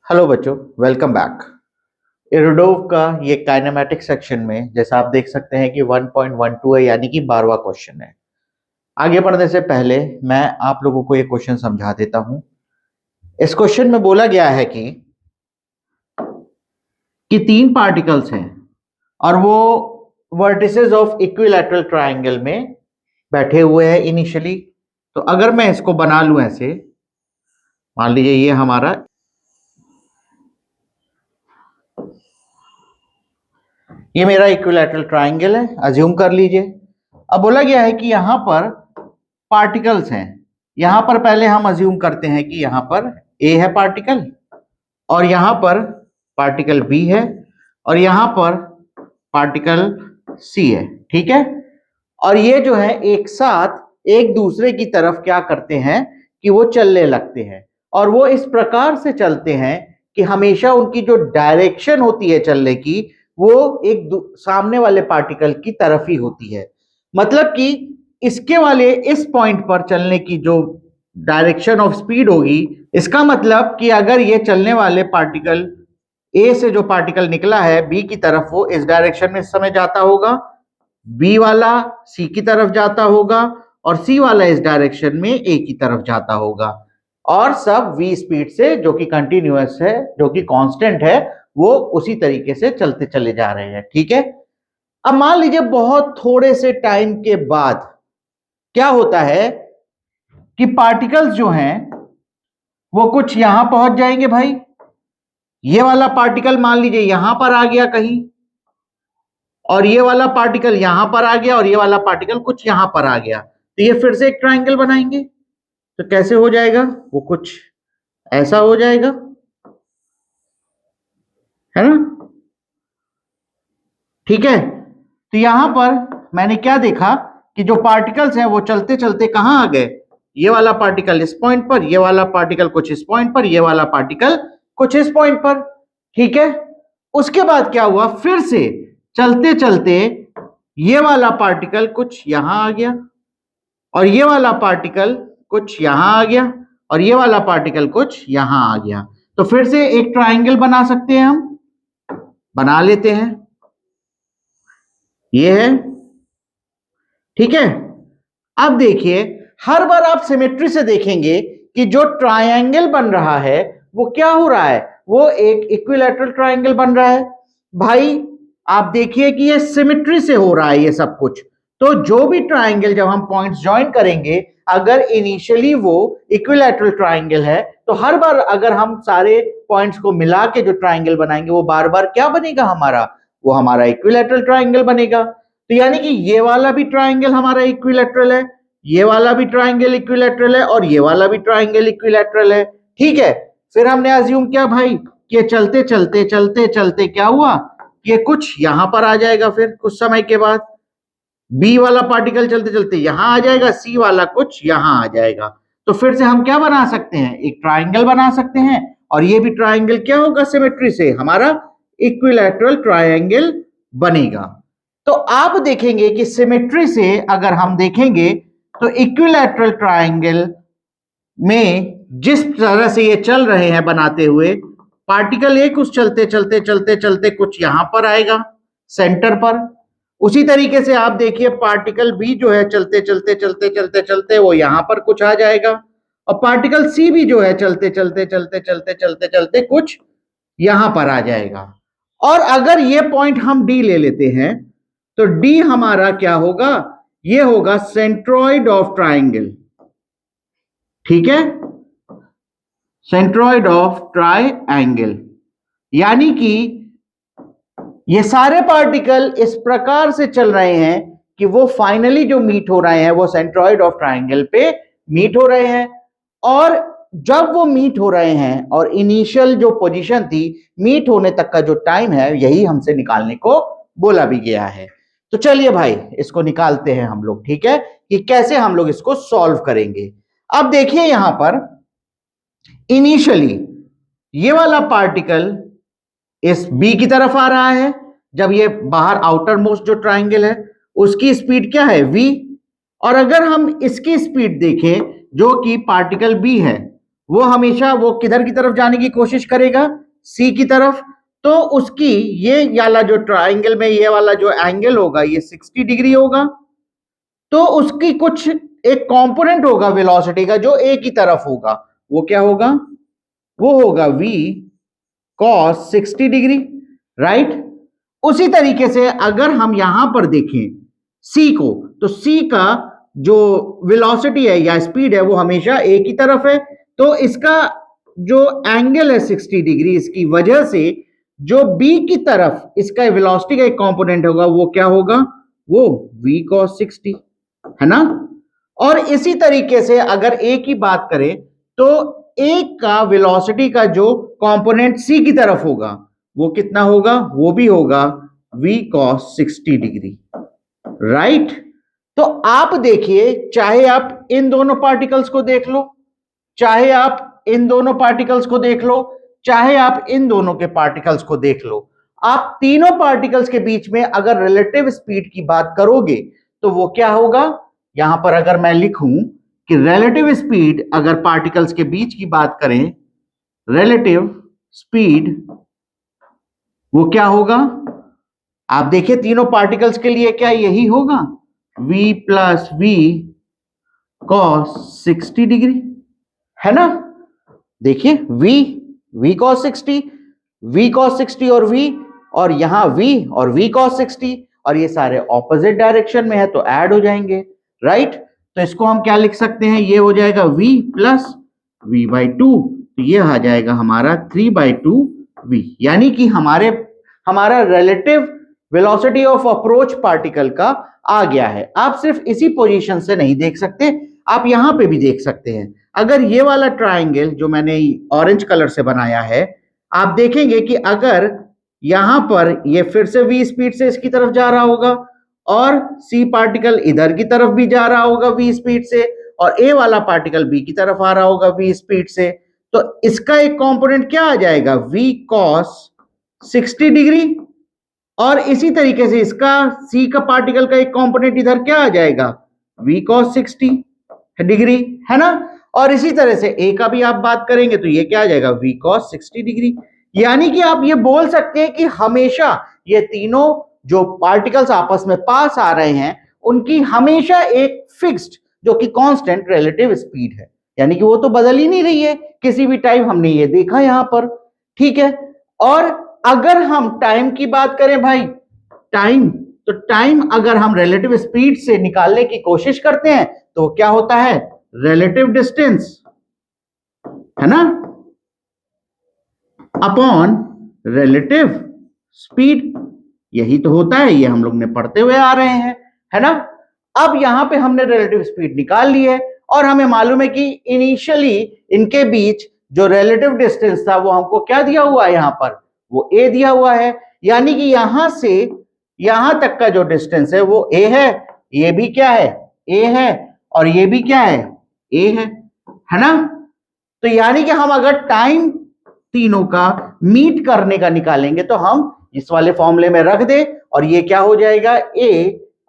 Hello बच्चों, welcome back. इरडोव का ये काइनेमेटिक सेक्शन में जैसा आप देख सकते हैं कि 1.12 है, यानी कि 12वां क्वेश्चन है। आगे बढ़ने से पहले मैं आप लोगों को ये क्वेश्चन समझा देता हूं। इस क्वेश्चन में बोला गया है कि तीन पार्टिकल्स हैं और वो वर्टिसेस ऑफ इक्विलैटरल ट्रायंगल में बैठे हुए हैं इनिशियली। तो अगर मैं इसको बना लूं ऐसे, मान लीजिए ये हमारा ये मेरा इक्विलैटरल ट्रायंगल है, अज्यूम कर लीजिए। अब बोला गया है कि यहां पर पार्टिकल्स हैं। यहां पर पहले हम अज्यूम करते हैं कि यहां पर ए है पार्टिकल, और यहां पर पार्टिकल बी है, और यहां पर पार्टिकल सी है। ठीक है। और ये जो है एक साथ एक दूसरे की तरफ क्या करते हैं कि वो चलने लगते हैं, और वो इस प्रकार से चलते हैं कि हमेशा उनकी जो डायरेक्शन होती है चलने की, वो एक सामने वाले पार्टिकल की तरफ ही होती है। मतलब कि इसके वाले इस पॉइंट पर चलने की जो डायरेक्शन ऑफ स्पीड होगी, इसका मतलब कि अगर ये चलने वाले पार्टिकल ए से जो पार्टिकल निकला है बी की तरफ, वो इस डायरेक्शन में इस समय जाता होगा, बी वाला सी की तरफ जाता होगा, और सी वाला इस डायरेक्शन में ए की तरफ जाता होगा, और सब वी स्पीड से, जो कि कंटिन्यूअस है, जो कि कांस्टेंट है, वो उसी तरीके से चलते चले जा रहे हैं। ठीक है। अब मान लीजिए बहुत थोड़े से टाइम के बाद क्या होता है कि पार्टिकल्स जो हैं वो कुछ यहां पहुंच जाएंगे। भाई ये वाला पार्टिकल मान लीजिए यहां पर आ गया कहीं, और ये वाला पार्टिकल यहां पर आ गया, और ये वाला पार्टिकल कुछ यहां पर आ गया, तो ये फिर से एक ट्रायंगल बनाएंगे। तो कैसे हो जाएगा? वो कुछ ऐसा हो जाएगा, है ना। ठीक है। तो यहां पर मैंने क्या देखा कि जो पार्टिकल्स हैं वो चलते चलते कहां आ गए, ये वाला पार्टिकल इस पॉइंट पर, ये वाला पार्टिकल कुछ इस पॉइंट पर, ये वाला पार्टिकल कुछ इस पॉइंट पर। ठीक है। उसके बाद क्या हुआ, फिर से चलते चलते ये वाला पार्टिकल कुछ यहां आ गया, और ये वाला पार्टिकल कुछ यहां आ गया, और ये वाला पार्टिकल कुछ यहां आ गया। तो फिर से एक ट्रायंगल बना सकते हैं, हम बना लेते हैं। ये है। ठीक है। अब देखिए, हर बार आप सिमेट्री से देखेंगे कि जो ट्रायंगल बन रहा है वो क्या हो रहा है, वो एक इक्विलैटरल ट्रायंगल बन रहा है। भाई आप देखिए कि ये सिमेट्री से हो रहा है ये सब कुछ। तो जो भी ट्रायंगल जब हम पॉइंट्स ज्वाइन करेंगे, अगर इनिशियली वो इक्विलैटरल ट्रायंगल है, तो हर बार अगर हम सारे पॉइंट्स को मिला के जो ट्रायंगल बनाएंगे, वो बार बार क्या बनेगा हमारा, वो हमारा इक्विलैटरल ट्रायंगल बनेगा। तो यानी कि ये वाला भी ट्रायंगल हमारा इक्विलैटरल है, ये वाला भी ट्रायंगल इक्विलैटरल है, और ये वाला भी ट्रायंगल इक्विलैटरल है। ठीक है। फिर हमने अज्यूम किया भाई कि चलते चलते चलते चलते क्या हुआ, ये कुछ यहां पर आ जाएगा, फिर कुछ समय के बाद बी वाला पार्टिकल चलते चलते यहां आ जाएगा, सी वाला कुछ यहां आ जाएगा। तो फिर से हम क्या बना सकते हैं, एक ट्रायंगल बना सकते हैं, और ये भी ट्रायंगल क्या होगा, सिमेट्री से हमारा इक्विलैटरल ट्रायंगल बनेगा। तो आप देखेंगे कि सिमेट्री से अगर हम देखेंगे तो इक्विलैटरल ट्रायंगल में जिस तरह से ये चल रहे हैं बनाते हुए, पार्टिकल ए कुछ चलते चलते चलते चलते कुछ यहां पर आएगा सेंटर पर, उसी तरीके से आप देखिए पार्टिकल बी जो है चलते चलते चलते चलते चलते वो यहां पर कुछ आ जाएगा, और पार्टिकल सी भी जो है चलते चलते चलते चलते चलते चलते कुछ यहां पर आ जाएगा। और अगर ये पॉइंट हम डी ले लेते हैं, तो डी हमारा क्या होगा, ये होगा सेंट्रोइड ऑफ ट्रायंगल। ठीक है। सेंट्रोइड ऑफ ट्रायंगल, यानी कि ये सारे पार्टिकल इस प्रकार से चल रहे हैं कि वो फाइनली जो मीट हो रहे हैं वो सेंट्रोइड ऑफ ट्रायंगल पे मीट हो रहे हैं। और जब वो मीट हो रहे हैं, और इनिशियल जो पोजीशन थी, मीट होने तक का जो टाइम है, यही हमसे निकालने को बोला भी गया है। तो चलिए भाई इसको निकालते हैं हम लोग। ठीक है, कि कैसे हम लोग इसको सॉल्व करेंगे। अब देखिए यहां पर इनिशियली ये वाला पार्टिकल इस बी की तरफ आ रहा है, जब ये बाहर आउटर मोस्ट जो ट्रायंगल है उसकी स्पीड क्या है, v। और अगर हम इसकी स्पीड देखें जो कि पार्टिकल बी है, वो हमेशा वो किधर की तरफ जाने की कोशिश करेगा, सी की तरफ। तो उसकी ये वाला जो ट्राइंगल में ये वाला जो एंगल होगा ये 60 डिग्री होगा। तो उसकी कुछ एक कंपोनेंट होगा वेलोसिटी का जो ए की तरफ होगा, वो क्या होगा, वो होगा v cos 60 डिग्री, राइट। उसी तरीके से अगर हम यहां पर देखें c को, तो c का जो वेलोसिटी है या स्पीड है वो हमेशा a की तरफ है। तो इसका जो एंगल है 60 डिग्री, इसकी वजह से जो b की तरफ इसका वेलोसिटी का एक कंपोनेंट होगा वो क्या होगा, वो v cos 60, है ना। और इसी तरीके से अगर a की बात करें तो a का वेलोसिटी का जो कंपोनेंट c की तरफ होगा वो कितना होगा, वो भी होगा v cos 60 डिग्री, राइट। तो आप देखिए, चाहे आप इन दोनों पार्टिकल्स को देख लो, चाहे आप इन दोनों पार्टिकल्स को देख लो, चाहे आप इन दोनों के पार्टिकल्स को देख लो, आप तीनों पार्टिकल्स के बीच में अगर रिलेटिव स्पीड की बात करोगे तो वो क्या होगा, यहां पर अगर मैं लिखूं कि रिलेटिव स्पीड अगर पार्टिकल्स के बीच की बात करें, रिलेटिव स्पीड वो क्या होगा, आप देखिए तीनों पार्टिकल्स के लिए क्या यही होगा, v plus v cos 60 degree, है ना। देखिए v cos 60, v cos 60 और v, और यहां v और v cos 60, और ये सारे ऑपोजिट डायरेक्शन में है तो ऐड हो जाएंगे, राइट। तो इसको हम क्या लिख सकते हैं, ये हो जाएगा v प्लस v बाई 2, तो ये आ जाएगा हमारा 3/2 v, यानी कि हमारा relative velocity of approach particle का आ गया है। आप सिर्फ इसी पोजीशन से नहीं देख सकते, आप यहां पे भी देख सकते हैं। अगर ये वाला ट्राइंगल जो मैंने ऑरेंज कलर से बनाया है, आप देखेंगे कि अगर यहां पर ये फिर से v स्पीड से इसकी तरफ जा रहा होगा और c पार्टिकल इधर की तरफ भी जा रहा होगा v स्पीड से, और a वाला पार्टिकल b की तरफ आ रहा होगा v स्पीड से, तो इसका एक कंपोनेंट क्या आ जाएगा, v cos 60 डिग्री, और इसी तरीके से इसका c का पार्टिकल का एक कंपोनेंट इधर क्या आ जाएगा, v cos 60 डिग्री, है ना। और इसी तरह से a का भी आप बात करेंगे तो ये क्या आ जाएगा, v cos 60 डिग्री। यानी कि आप ये बोल सकते हैं कि हमेशा ये तीनों जो पार्टिकल्स आपस में पास आ रहे हैं उनकी हमेशा एक फिक्स्ड जो कि कांस्टेंट रिलेटिव स्पीड है, यानी कि वो तो बदल ही नहीं रही है किसी भी टाइम, हमने ये देखा यहां पर, ठीक है। और अगर हम टाइम की बात करें भाई, टाइम, तो टाइम अगर हम रिलेटिव स्पीड से निकालने की कोशिश करते हैं तो क्या होता है, रिलेटिव डिस्टेंस, है ना, अपॉन रिलेटिव स्पीड, यही तो होता है, ये हम लोग ने पढ़ते हुए आ रहे हैं, है ना। अब यहां पे हमने रिलेटिव स्पीड निकाल ली है और हमें मालूम है कि इनिशियली इनके बीच जो रिलेटिव डिस्टेंस था वो हमको क्या दिया हुआ है, यहां पर वो a दिया हुआ है, यानी कि यहां से यहां तक का जो डिस्टेंस है वो a है, ये भी क्या है, a है, और ये भी क्या है, a है ना। तो यानी कि हम अगर टाइम तीनों का मीट करने का निकालेंगे तो हम इस वाले फॉर्मूले में रख दे, और ये क्या हो जाएगा, a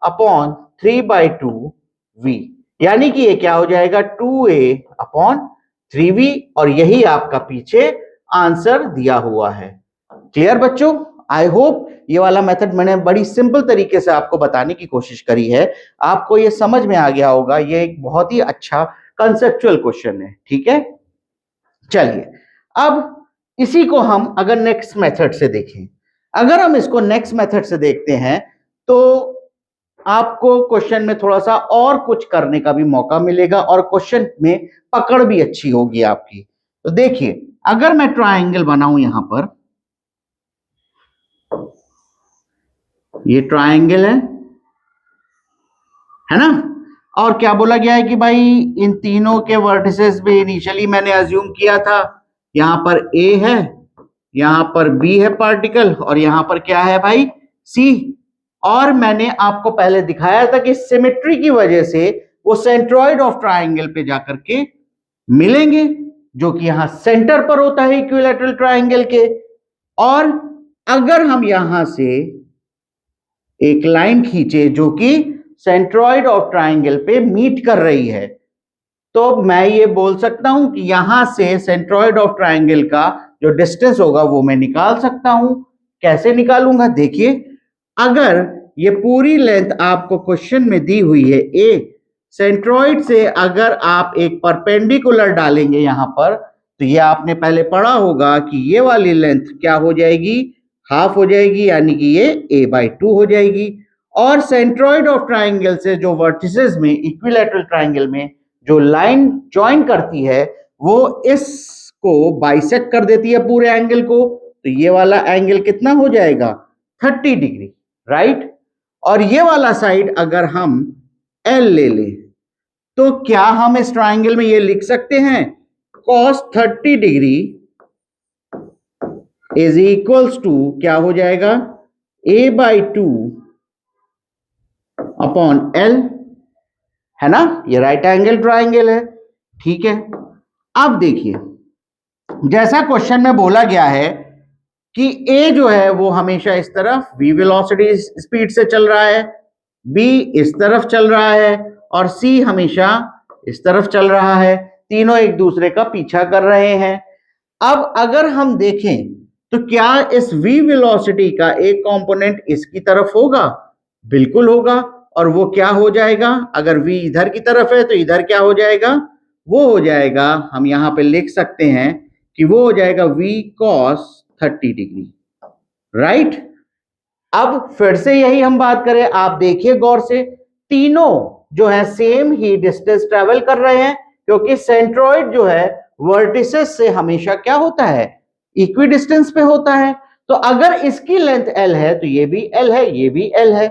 अपॉन 3/2 v, यानी कि ये क्या हो जाएगा, 2a अपॉन 3v, और यही आपका पीछे आंसर दिया हुआ है। क्लियर बच्चों, आई होप ये वाला मेथड मैंने बड़ी सिंपल तरीके से आपको बताने की कोशिश करी है, आपको ये समझ में आ गया होगा। ये एक बहुत ही अच्छा कंसेप्चुअल क्वेश्चन है, ठीक है। चलिए अब इसी को हम अगर नेक्स्ट मेथड से देखें, अगर हम इसको नेक्स्ट मेथड से देखते हैं तो आपको क्वेश्चन में थोड़ा सा और कुछ करने का भी मौका मिलेगा और क्वेश्चन में पकड़ भी अच्छी होगी आपकी। तो देखिए, अगर मैं ट्रायंगल बनाऊं, यहां पर ये ट्रायंगल है ना, और क्या बोला गया है कि भाई इन तीनों के वर्टिसेस भी इनिशियली मैंने अज्यूम किया था, यहां पर A है, यहां पर B है पार्टिकल, और यहां पर क्या है भाई, C। और मैंने आपको पहले दिखाया था कि सिमेट्री की वजह से वो सेंट्रॉइड ऑफ ट्रायंगल पे जाकर के मिलेंगे, जो कि यहां सेंटर पर होता है इक्विलैटरल ट्रायंगल के। और अगर हम यहां से एक लाइन खींचे जो कि सेंट्रॉइड ऑफ ट्रायंगल पे मीट कर रही है, तो मैं ये बोल सकता हूं कि यहां से सेंट्रॉइड ऑफ ट्राइंगल का जो डिस्टेंस होगा वो मैं निकाल सकता हूं। कैसे निकालूंगा? देखिए, अगर ये पूरी लेंथ आपको क्वेश्चन में दी हुई है ए, सेंट्रॉइड से अगर आप एक परपेंडिकुलर डालेंगे यहां पर, तो ये आपने पहले पढ़ा होगा कि ये वाली लेंथ क्या हो जाएगी, हाफ हो जाएगी, यानी कि ये a/2 हो जाएगी। और सेंट्रॉइड ऑफ ट्राइंगल से जो वर्टिसेस में इक्विलैटरल ट्राइंगल में जो लाइन ज्वाइन करती है वो इसको बाइसेक्ट कर देती है पूरे एंगल को, तो ये वाला एंगल कितना हो जाएगा, 30 डिग्री, राइट। और ये वाला साइड अगर हम L ले लें तो क्या हम इस ट्राइंगल में ये लिख सकते हैं, cos 30 degree is equals to क्या हो जाएगा, a/2 अपॉन L, है ना। ये राइट एंगल ट्राइंगल है, ठीक है। अब देखिए, जैसा क्वेश्चन में बोला गया है कि A जो है वो हमेशा इस तरफ v वेलोसिटी स्पीड से चल रहा है, B इस तरफ चल रहा है और C हमेशा इस तरफ चल रहा है, तीनों एक दूसरे का पीछा कर रहे हैं। अब अगर हम देखें तो क्या इस v वेलोसिटी का एक कंपोनेंट इसकी तरफ होगा, बिल्कुल होगा। और वो क्या हो जाएगा, अगर v इधर की तरफ है तो इधर क्या हो जाएगा, वो हो जाएगा, हम यहां पे लिख सकते हैं कि वो हो जाएगा v cos 30 डिग्री, राइट। अब फिर से यही हम बात करें, आप देखिए गौर से, तीनों जो है सेम ही डिस्टेंस ट्रेवल कर रहे हैं, क्योंकि सेंट्रॉइड जो है वर्टिसेस से हमेशा क्या होता है, इक्वी डिस्टेंस पे होता है। तो अगर इसकी लेंथ L है तो ये भी L है, ये भी L है,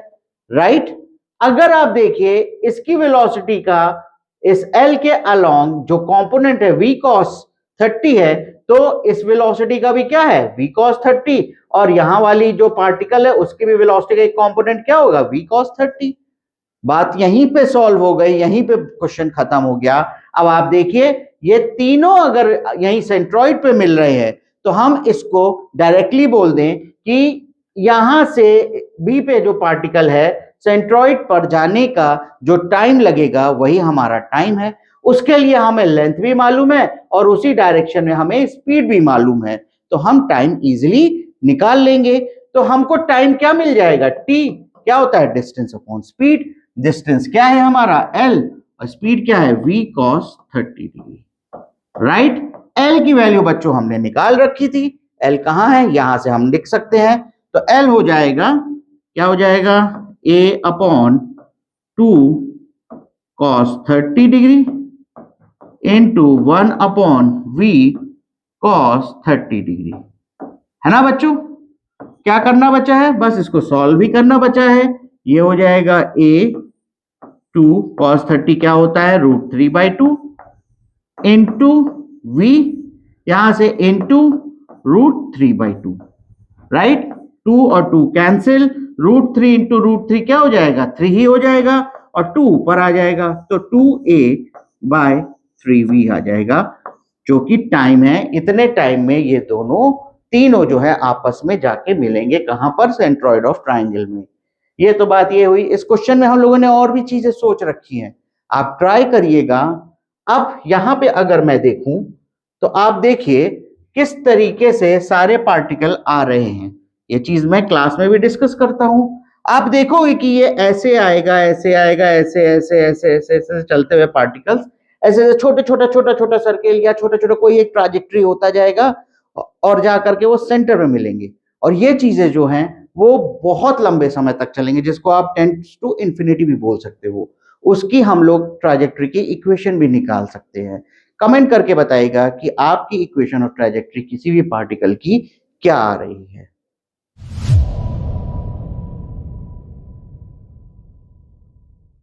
राइट। अगर आप देखिए इसकी वेलोसिटी का इस L के अलोंग जो कंपोनेंट है v cos 30 है, तो इस वेलोसिटी का भी क्या है, v cos 30, और यहां वाली जो पार्टिकल है उसकी भी वेलोसिटी का एक कंपोनेंट क्या होगा, v cos 30। बात यहीं पे सॉल्व हो गई, यहीं पे क्वेश्चन खत्म हो गया। अब आप देखिए, ये तीनों अगर यहीं सेंट्रॉइड पे मिल रहे हैं तो हम इसको डायरेक्टली बोल दें कि यहां से बी पे जो पार्टिकल है सेंट्रॉइड पर जाने का जो टाइम लगेगा वही हमारा टाइम है। उसके लिए हमें लेंथ भी मालूम है और उसी डायरेक्शन में हमें स्पीड भी मालूम है, तो हम टाइम इजीली निकाल लेंगे। तो हमको टाइम क्या मिल जाएगा, t क्या होता है, डिस्टेंस अपॉन स्पीड। डिस्टेंस क्या है हमारा L और स्पीड क्या है v cos 30 degree, right. L की वैल्यू बच्चों हमने निकाल रखी थी, L कहां है, यहां से हम लिख सकते हैं। तो L हो जाएगा, क्या हो जाएगा, a upon 2 cos 30 degree into 1 upon v cos 30 degree, है ना बच्चों। क्या करना बचा है, बस इसको सॉल्व भी करना बचा है। ये हो जाएगा a 2 cos 30 क्या होता है, √3/2 इंटू v, यहां से इंटू √3/2, राइट। 2 और 2 कैंसिल, √3 इंटू √3 क्या हो जाएगा, 3 ही हो जाएगा, और 2 ऊपर आ जाएगा, तो 2a/3v आ जाएगा, जो कि टाइम है। इतने टाइम में ये दोनों तीनों जो है आपस में जाके मिलेंगे, कहां पर, सेंट्रॉइड ऑफ ट्राइंगल में। ये तो बात ये हुई। इस क्वेश्चन में हम लोगों ने और भी चीजें सोच रखी हैं, आप ट्राई करिएगा। अब यहां पे अगर मैं देखूं तो आप देखिए किस तरीके से सारे पार्टिकल आ रहे हैं। ये चीज मैं क्लास में भी डिस्कस करता हूं। आप देखोगे कि ये ऐसे आएगा, ऐसे आएगा, ऐसे ऐसे ऐसे ऐसे ऐसे चलते हुए पार्टिकल्स ऐसे छोटे छोटा छोटा छोटा सर्किल या छोटा छोटा कोई एक ट्राजेक्टरी होता जाएगा और जा करके वो सेंटर में मिलेंगे। और ये चीजें जो हैं वो बहुत लंबे समय तक चलेंगे, जिसको आप 10 to infinity भी बोल सकते हो। उसकी हम लोग ट्राजेक्टरी की इक्वेशन भी निकाल सकते हैं। कमेंट करके बताइएगा कि आपकी इक्वेशन ऑफ ट्राजेक्टरी किसी भी पार्टिकल की क्या आ रही है।